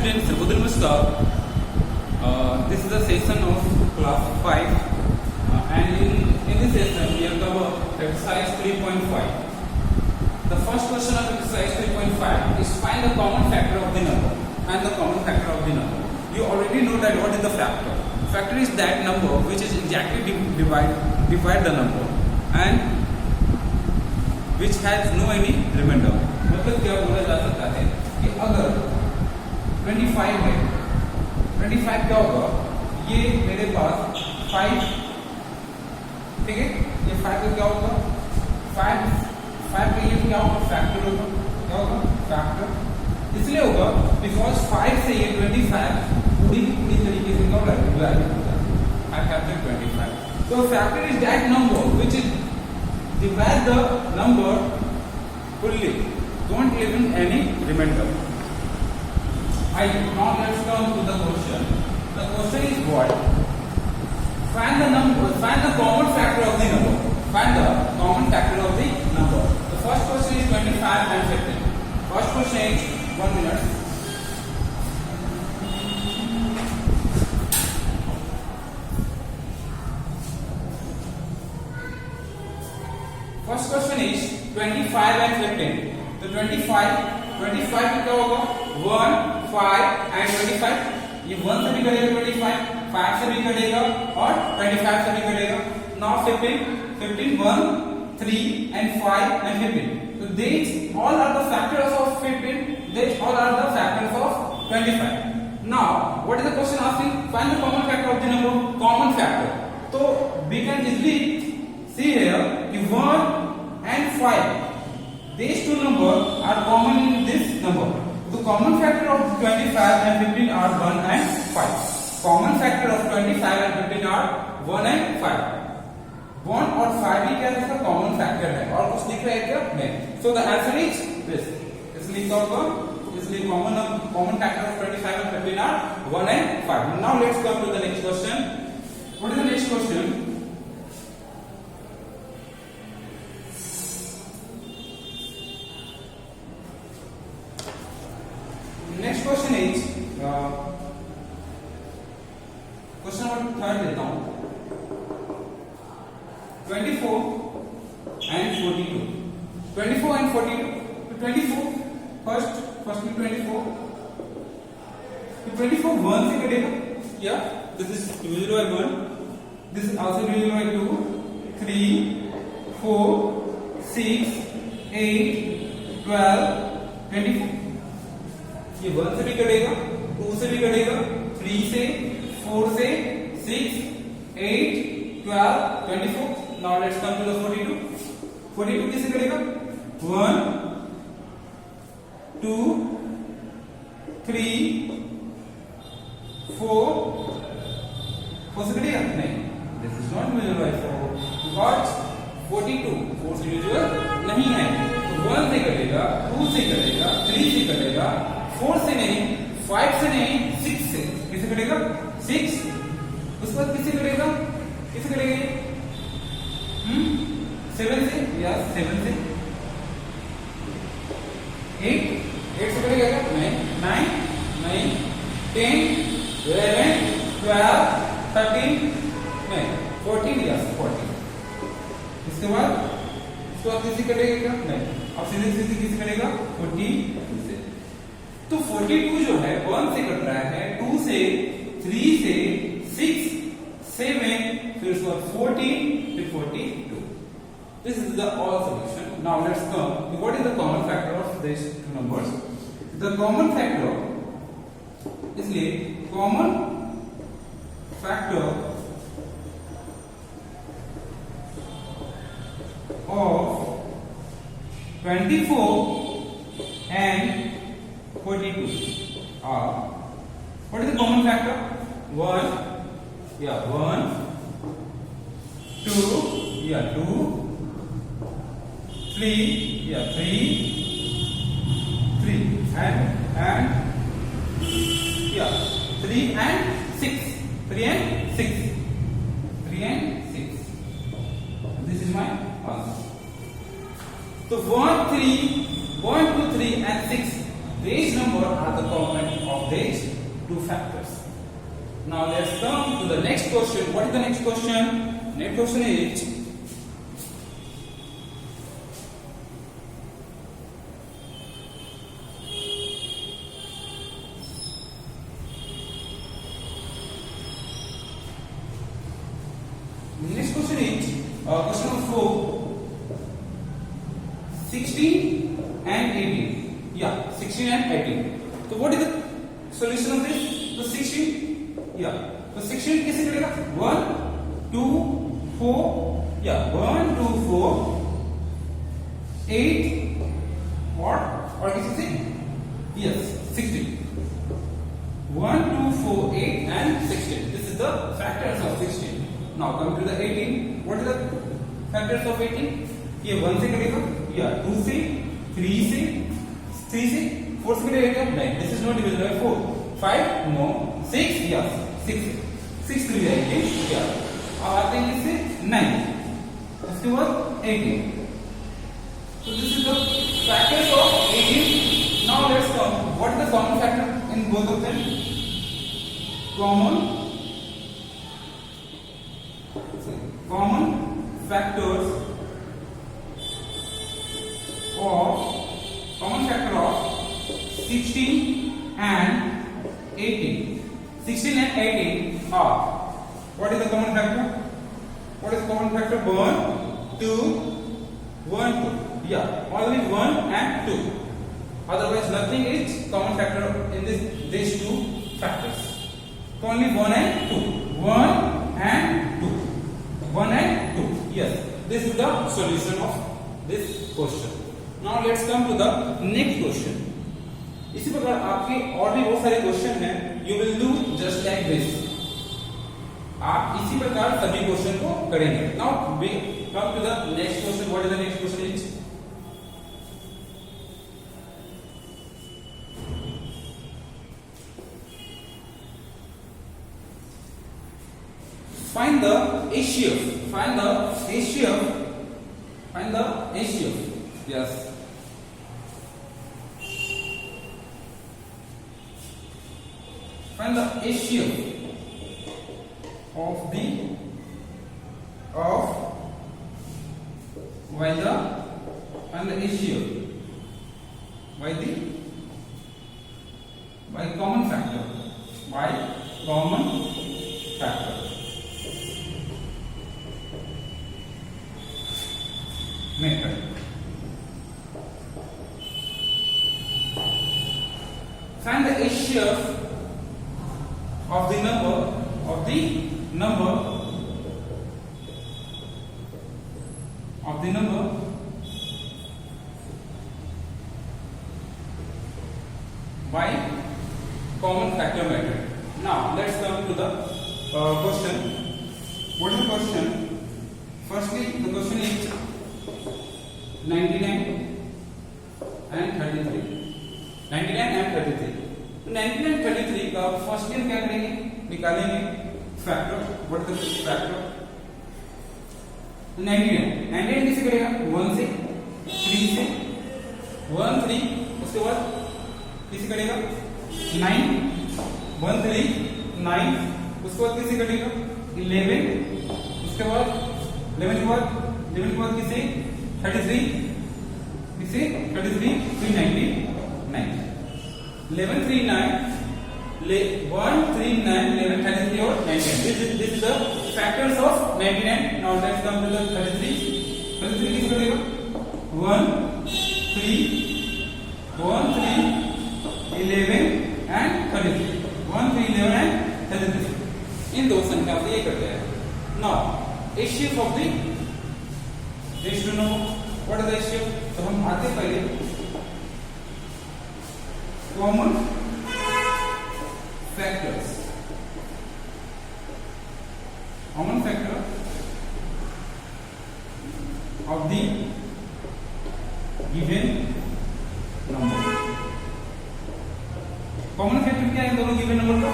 students, Subodh Namaskar. This is the session of class 5 and in this session we have covered exercise 3.5. The first question of exercise 3.5 is find the common factor of the number. Find the common factor of the number. You already know that what is the factor. Factor is that number which is exactly divide the number and which has no any remainder. मतलब क्या बोला जा सकता है कि अगर 25 है, 25 क्या होगा, ये मेरे पास 5, ठीक है, ये 5 का क्या होगा, 5 का ये क्या होगा, फैक्टर होगा, क्या होगा, फैक्टर इसलिए होगा बिकॉज 5 से ये 25 पूरी तरीके से क्या होगा, I captured 25. So factor is that number which is divide the number fully. Don't leave in any remainder. Now let's come to the question. The question is what? Find the number. Find the common factor of the number. Find the common factor of the number. The first question is 25 and 15. First question is 1 minute. First question is 25 and 15. तो 25 क्या होगा, 1, 5 and 25. ये 1 से भी कटेगा 25, 5 से भी कटेगा और 25 से भी कटेगा. Now 15, 1, 3 and 5 and 15. So these all are the factors of 15. These all are the factors of 25. Now what is the question asking? Find the common factor of the number. Common factor. So we can easily see here the 1 and 5. These two numbers are common in this number. The common factor of 25 and 15 are 1 and 5. Common factor of 25 and 15 are 1 and 5. 1 और 5 ही क्या इसका common factor है और कुछ दिख रहा है क्या नहीं. So the answer is this. इसलिए क्या होगा, इसलिए common factor of 25 and 15 are 1 and 5. Now let's come to the next question. What is the next question? Next question is question number 3 लेता हूँ. 24 and 42. 24 and 42. तो 24 first में 24. तो 24 1 से कटेगा. Yeah, this is divisible by 1. This is also divisible by 2, 3, 4, 6, 8, 12, 24. ये 1 से भी कटेगा, 2 से भी कटेगा, 3 से, 4 से, 6, 8, 12, 24. Now let's come to the 42. 42 किससे कटेगा? 1, 2, 3, 4. 4 से कटेगा? नहीं. This is not divisible by 4 because 42 4 से divisible नहीं है. तो 1 से कटेगा, 2 से कटेगा, 3 से कटेगा, 4 से नहीं, 5 से नहीं, 6 से. किसे कटेगा? 6. उसके बाद किसे कटेगा? किसे कटेगा? 7 से या 7 से. 8 से कटेगा क्या? नहीं. 9 नहीं. 10 11 12 13 नहीं. 14 या 14. इसके बाद किसी कटेगा क्या? नहीं. अब सीधे किसी कटेगा? 42 से. तो 42 जो है 1 से कट रहा है, 2 से, 3 से, 6, 7, फिर उसके बाद 14, फिर 42. This is the all solution. Now let's come. What is the common factor of these two numbers? The common factor, इसलिए common factor of 24 and 42 are, what is the common factor? 1, 2, 2, 3, 3 and 3 and 6. 3 and 6. 3 and 6. This is my answer. So 1, 2, 3 and 6 these numbers are the complement of these two factors. Now let's come to the next question. What is the next question? Next question is question number 4. 16 and 18. Yeah, 16 and 18. So what is the solution of this? So 16. Yeah. So 16 कैसे करेगा? 1, 2, 4. Yeah, 1, 2, 4, 8 और किसी से? Yes, 16. 1, 2, 4, 8 and 16. This is the factors of 16. Now come to the 18. What is the factors of 18? ये 1 से करेगा या 2 से, 3 से, 4 से करेगा? नहीं, this is not divisible by 4. 5 no, 6 yes, 6 3 जाएंगे या अब आते हैं इससे 9. उसके बाद 18. So this is the factors of 18. Now let's come. What is the common factor in both of them? Common factor of 16 and 18. 16 and 18 are. What is the common factor? What is the common factor? 1, 2, 1, 2. Yeah, only 1 and 2. Otherwise, nothing is common factor in these two factors. So only 1 and 2. 1 and 2. 1 and 2. Yes, this is the solution of this question. Now let's come to the next question. इसी प्रकार आपके और भी बहुत सारे question हैं. You will do just like this. आप इसी प्रकार सभी क्वेश्चन को करेंगे. Now we come to the next question. What is the next question? Is find the ratio. Find the ratio. Find the ratio. Yes. Find the ratio of the ratio by common factor method. Find the ratio of the number by common factor method. Now let's come to the question. What is the question? Firstly, the question is 99 and 33. 99 and 33. 99 and 33 का first year क्या करेंगे? निकालेंगे factor. What is the factor? 99 किसे करेगा? 1 से, 3 से, 1 3. उसके बाद किसे करेगा? 9 1 3 9. उसके बाद किसे करेगा? 11. उसके बाद 11 के बाद किसे? 33. किसे? 33 399. 11 3 9 1 3 9 11 33 और 99. This is the factors of 99. Now let's come to the 33. 33 किस करेगा? 1 3 11 and 33. 1 3 11 and 33. इन दो संख्या से ये करते हैं. Now ratio of the ratio know what is the ratio? तो हम आते पहले common factors. Common factor of the given number. Common factor क्या है दोनों गिवन नंबर का?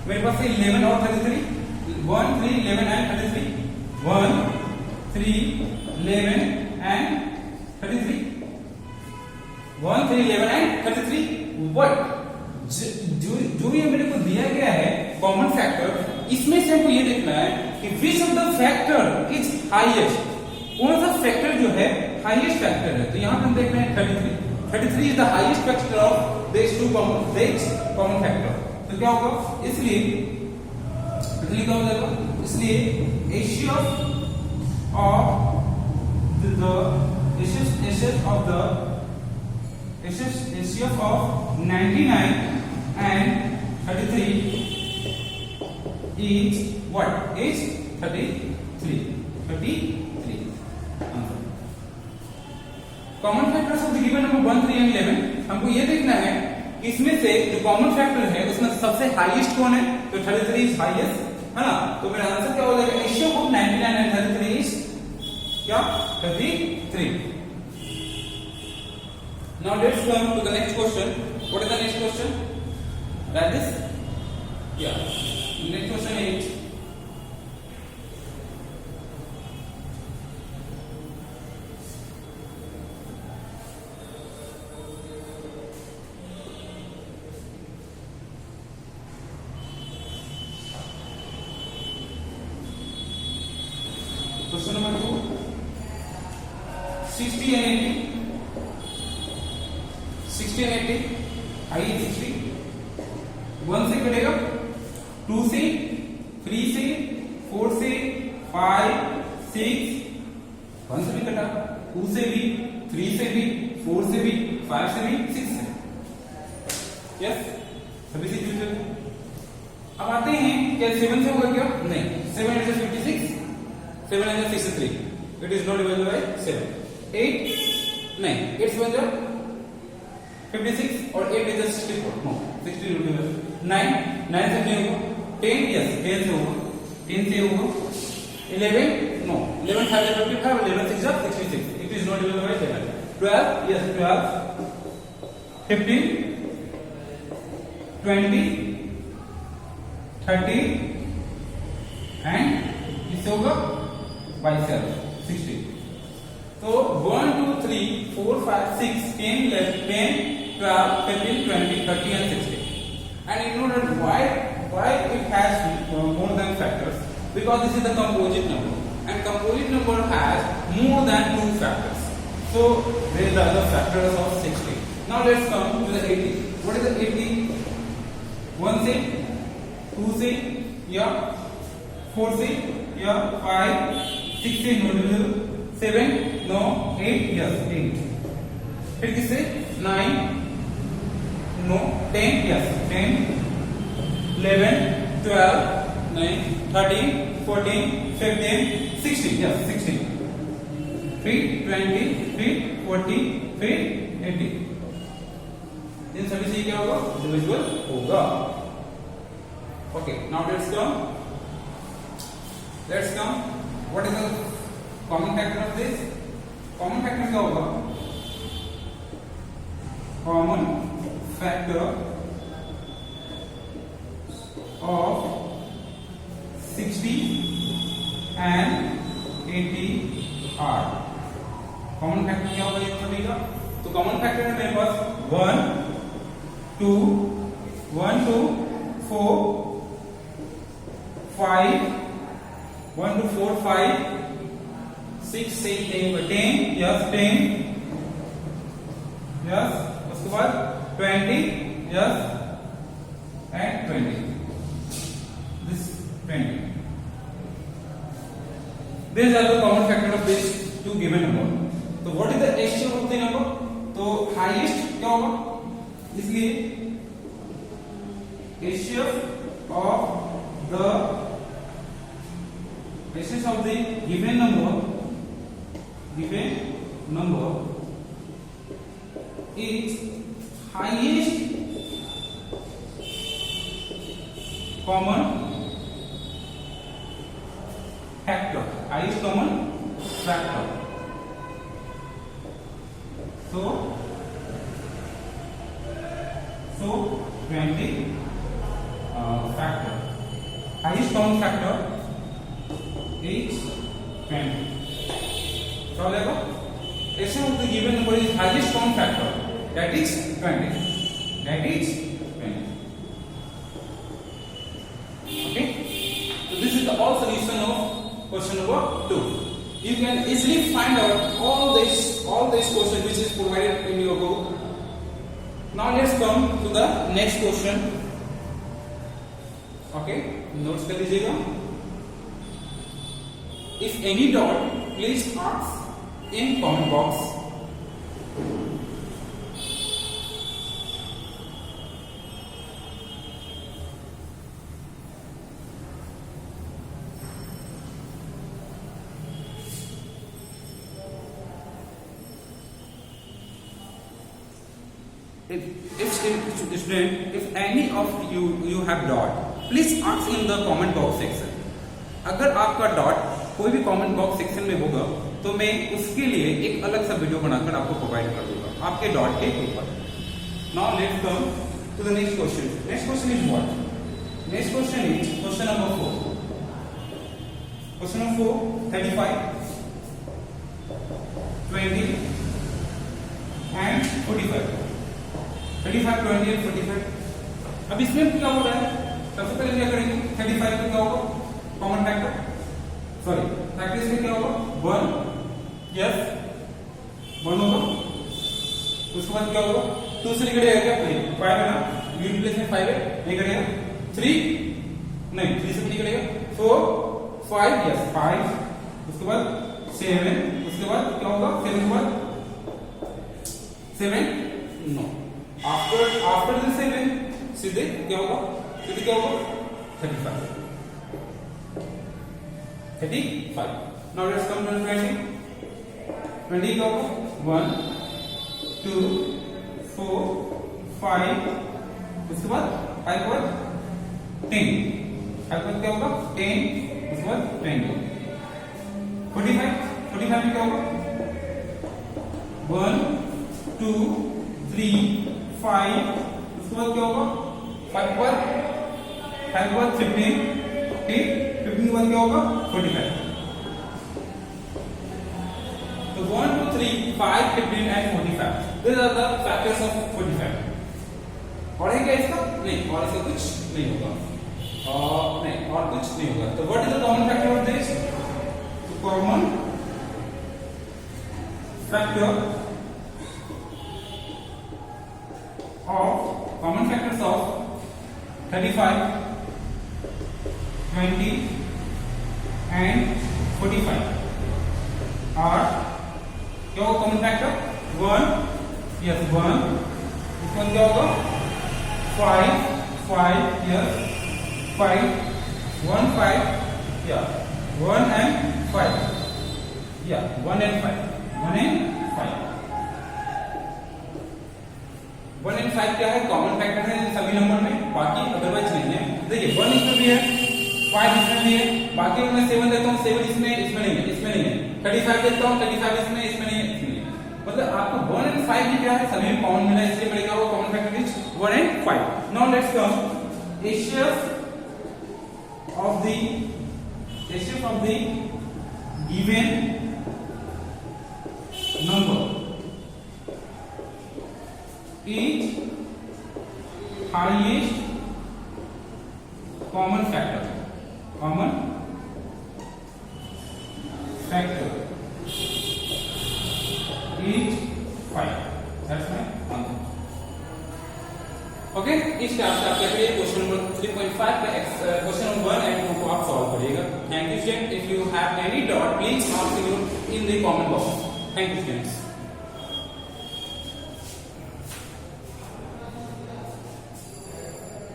मेरे पास 11 और 33. 1 3 11 and 33. 1 3 11 and 33. 1, 3, 11 एंड 33। बट जो ये मेरे को दिया गया है कॉमन फैक्टर, इसमें से हमको ये देखना है कि which of the factor is highest, कौन सा फैक्टर जो है हाईएस्ट फैक्टर है। तो यहां पर हम देख रहे हैं 33 is the highest factor of this two common factor. तो क्या होगा, इसलिए क्या हो जाएगा, इसलिए एशिया of HCF of 99 and 33 is what? Is 33. Common factors of the given number 1, 3 and 11, हमको ये देखना है कि इसमें से जो कॉमन फैक्टर है उसमें सबसे हाईएस्ट कौन है। तो 33 इज हाईएस्ट, है ना। तो मेरा आंसर क्या हो जाएगा, एशिया ऑफ 99 एंड 33 इज क्या, 33। Now let's come to the next question. What is the next question? Write this. Yeah. Next question is question number 2. 60 and 80. 60 and 80, I is 60, 1 से कटेगा, 2 से, 3 से, 4 से, 5, 6, 1 से भी कटा, 2 से भी, 3 से भी, 4 से भी, 5 से भी, 6 से। यस, सभी से जुड़े। अब आते हैं क्या 7 से होगा क्या? नहीं, 7 is 56, 7 is 63, it is not divided by 7। 8 नहीं, 8 से बन 56 और 8 is 64, no 60 will be 9 से नहीं होगा, 10 yes 10 से होगा, 10 से होगा, 11 no 11 5 is 55, 11 6 is 66, it is not divided by 7। 12 yes 12, 15 20 30 and इससे होगा by 7 60। तो 1 2 3 4 5 6 10 11 10 12 15 20 30 and 60। and you know that why it has more than factors, because this is the composite number and composite number has more than 2 factors, so these are the factors of 60। now let's come to the 80। what is the 80? 1 से 2 से या 4 से या 5 6 से no 7 no 8 yes 8। फिर किससे 9 no 10 yes 10 11 12 9 13 14 15 16 yes 16 3 20 3 40 3 80। इन सभी से क्या होगा, डिविजिबल होगा। Okay, now let's come what is the common factor of this. Common factor क्या होगा, common factor of 60 and 80 are। Common factor क्या होगा ये सभी का? तो कॉमन फैक्टर है मेरे पास 1 2 4 5 1 2 4 5 6 से 10 yes 10 yes, उसके बाद 20 yes and 20 this 20। these are the common factor of these two given number। तो what is the HCF of the number? तो highest क्या होगा, इसलिए HCF of the given number is highest common factor, highest common factor। so 20 factor, highest common factor is 20। क्या हो जाएगा, HCF of the given number is highest common factor that is 20. That is 20. Okay. So this is the all solution of question number 2. You can easily find out all this question which is provided in your book. Now let's come to the next question. Okay, notes कर लीजिएगा. If any doubt, please ask in comment box. If any of you have doubt, please ask in the comment box section. अगर आपका dot कोई भी comment box section में होगा तो मैं उसके लिए एक अलग सा वीडियो बनाकर आपको प्रोवाइड कर दूंगा आपके डॉट के ऊपर. Now let's come to the next question. Next question is what? Next question is question number 4. Question number 4, 35, 20 and 45. 35, 20 and 45. अब इसमें क्या हो रहा है? सबसे पहले क्या करेंगे? 35 में क्या होगा? कॉमन फैक्टर, सॉरी फैक्टर में क्या होगा? 1, यस 1 होगा. उसके बाद क्या होगा? 2 से निकलेगा क्या? 5 है ना, यू प्लेस में 5 है, नहीं करेगा. 3 नहीं, 3 से निकलेगा. 4, 5 यस 5. उसके बाद 7. उसके बाद क्या होगा? 7 के बाद 7 नो. आफ्टर द 7 सीधे क्या होगा? सीधे क्या होगा? 35. 35. Now let's come to 20. 20 क्या होगा? 1, 2, 4, 5. उसके बाद 5 के बाद 10. 5 के बाद क्या होगा? 10. उसके बाद 20. 45. 45 में क्या होगा? 1, 2, 3, 5. उसके बाद क्या होगा? 5 के बाद 15. 15 के बाद क्या होगा? 45. So 1, 2, 3, 5, 15 and 45. These are the factors of 45. और है क्या इसका? नहीं, और इसका कुछ नहीं होगा. नहीं, और कुछ नहीं होगा. तो what is the common factor of this? So common factor of 35, 20 and 45 are क्या होगा? Common factor 1 yes 1. इसका क्या होगा? 5 यस 5 1 5 या 1 and 5 या 1 and 5 1 and 5 1 and 5 क्या है? कॉमन फैक्टर है सभी नंबर में, बाकी अदरवाइज नहीं है. देखिए 1 इसमें भी है, 5 इसमें भी है, बाकी मैं 7 देता हूँ, 7 इसमें नहीं है, इसमें नहीं है. 35 देता हूँ, 35 इसमें नहीं है, इसमें नहीं है. मतलब आपको 1 and 5 भी क्या है? सभी में कॉमन मिला, इसलिए मैंने कहा common factor is 1 and 5. Now let's come ratios of the given number is highest common factor is 5. That's my answer. Okay, इस टाइप से आप क्या करिए? क्वेश्चन नंबर 3.5 का क्वेश्चन नंबर 1 and 2 को आप सॉल्व करिएगा. Thank you student. If you have any doubt please ask in the comment box. Thank you students.